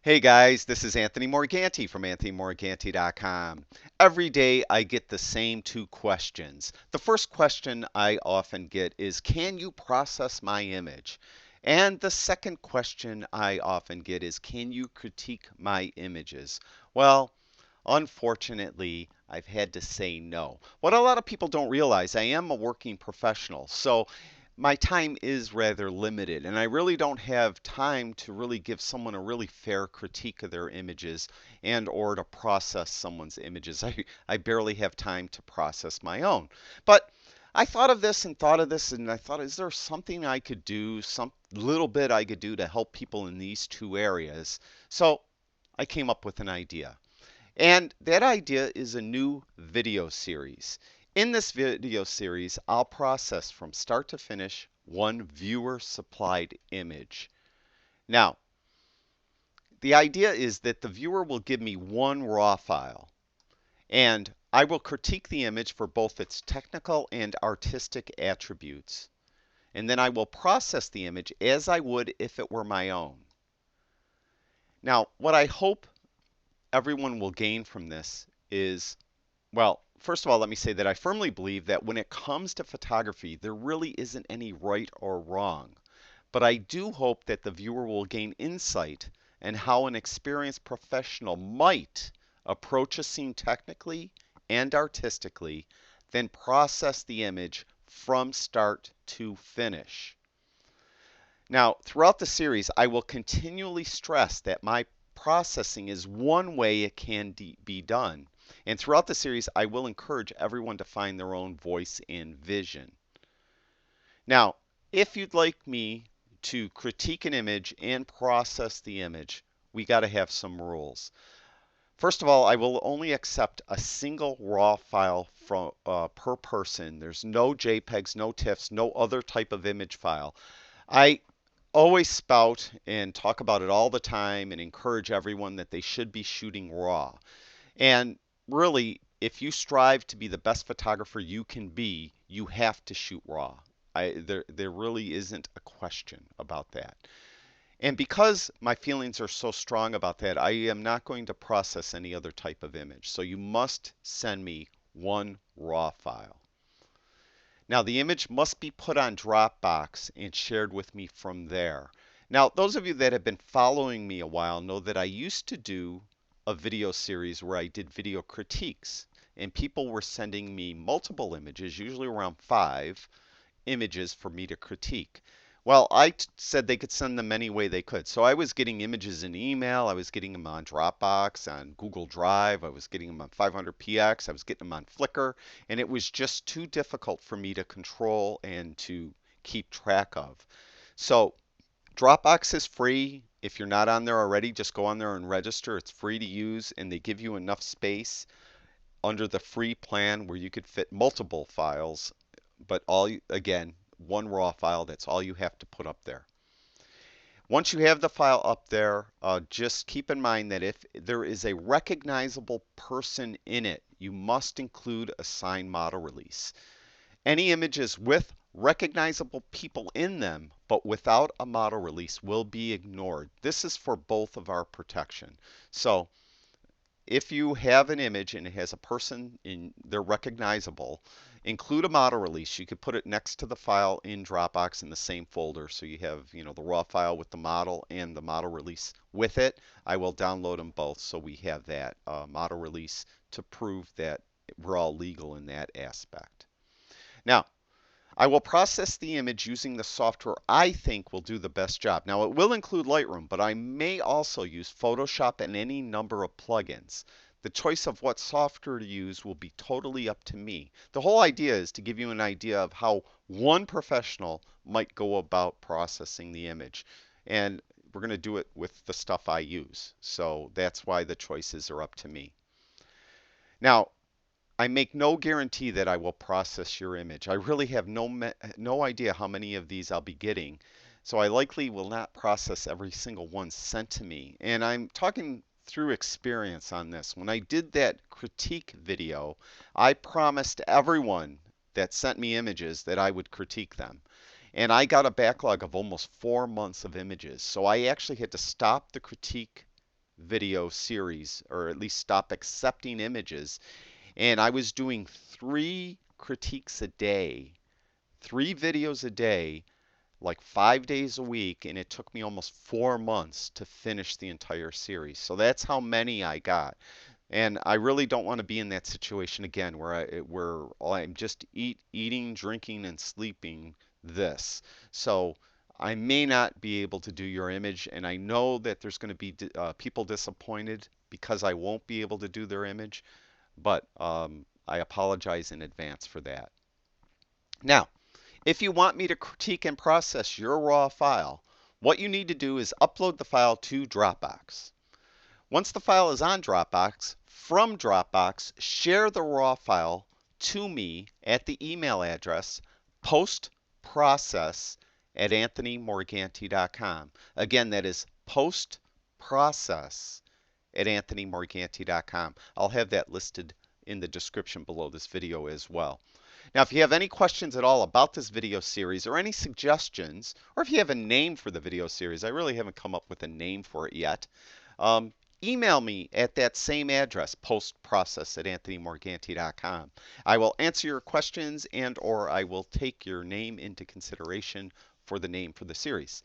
Hey guys, this is Anthony Morganti from AnthonyMorganti.com. Every day I get the same two questions. The first question I often get is, can you process my image? And the second question I often get is, can you critique my images? Well, unfortunately, I've had to say no. What a lot of people don't realize, I am a working professional. So my time is rather limited, and I really don't have time to really give someone a really fair critique of their images and or to process someone's images. I barely have time to process my own. But I thought of this and thought of this, and I thought, is there something I could do, some little bit I could do to help people in these two areas? So I came up with an idea. And that idea is a new video series. In this video series, I'll process from start to finish one viewer supplied image. Now, the idea is that the viewer will give me one raw file, and I will critique the image for both its technical and artistic attributes. And then I will process the image as I would if it were my own. Now, what I hope everyone will gain from this is, well, first of all, let me say that I firmly believe that when it comes to photography, there really isn't any right or wrong. But I do hope that the viewer will gain insight in how an experienced professional might approach a scene technically and artistically, then process the image from start to finish. Now, throughout the series, I will continually stress that my processing is one way it can be done. And throughout the series, I will encourage everyone to find their own voice and vision. Now, if you'd like me to critique an image and process the image, we got to have some rules. First of all, I will only accept a single raw file from, per person. There's no JPEGs, no TIFFs, no other type of image file. I always spout and talk about it all the time and encourage everyone that they should be shooting raw. And really, if you strive to be the best photographer you can be, you have to shoot raw. There really isn't a question about that. And because my feelings are so strong about that, I am not going to process any other type of image. So you must send me one raw file. Now, the image must be put on Dropbox and shared with me from there. Now, those of you that have been following me a while know that I used to do a video series where I did video critiques, and people were sending me multiple images, usually around 5 images for me to critique. Well, said they could send them any way they could. So I was getting images in email, I was getting them on Dropbox, on Google Drive, I was getting them on 500px, I was getting them on Flickr, and it was just too difficult for me to control and to keep track of. So Dropbox is free. If you're not on there already, just go on there and register. It's free to use, and they give you enough space under the free plan where you could fit multiple files, but again, one raw file, that's all you have to put up there. Once you have the file up there, just keep in mind that if there is a recognizable person in it, you must include a signed model release. Any images with recognizable people in them, but without a model release, will be ignored. This is for both of our protection. So if you have an image and it has a person in, they're recognizable, include a model release. You could put it next to the file in Dropbox in the same folder. So you have, the raw file with the model and the model release with it. I will download them both so we have that model release to prove that we're all legal in that aspect. Now, I will process the image using the software I think will do the best job. Now, it will include Lightroom, but I may also use Photoshop and any number of plugins. The choice of what software to use will be totally up to me. The whole idea is to give you an idea of how one professional might go about processing the image. And we're going to do it with the stuff I use. So that's why the choices are up to me. Now, I make no guarantee that I will process your image. I really have no idea how many of these I'll be getting, so I likely will not process every single one sent to me. And I'm talking through experience on this. When I did that critique video, I promised everyone that sent me images that I would critique them. And I got a backlog of almost 4 months of images. So I actually had to stop the critique video series, or at least stop accepting images. And I was doing 3 critiques a day, 3 videos a day, like 5 days a week, and it took me almost 4 months to finish the entire series. So that's how many I got. And I really don't want to be in that situation again where I'm just eating, drinking, and sleeping this. So I may not be able to do your image, and I know that there's going to be people disappointed because I won't be able to do their image, but I apologize in advance for that. Now, if you want me to critique and process your raw file, what you need to do is upload the file to Dropbox. Once the file is on Dropbox, from Dropbox, share the raw file to me at the email address postprocess@anthonymorganti.com. Again, that is postprocess@anthonymorganti.com. I'll have that listed in the description below this video as well. Now, if you have any questions at all about this video series or any suggestions, or if you have a name for the video series, I really haven't come up with a name for it yet, email me at that same address, postprocess@anthonymorganti.com. I will answer your questions and or I will take your name into consideration for the name for the series.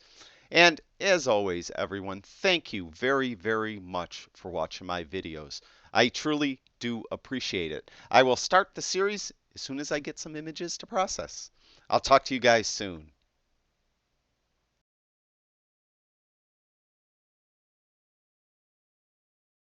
And as always, everyone, thank you very, very much for watching my videos. I truly do appreciate it. I will start the series as soon as I get some images to process. I'll talk to you guys soon.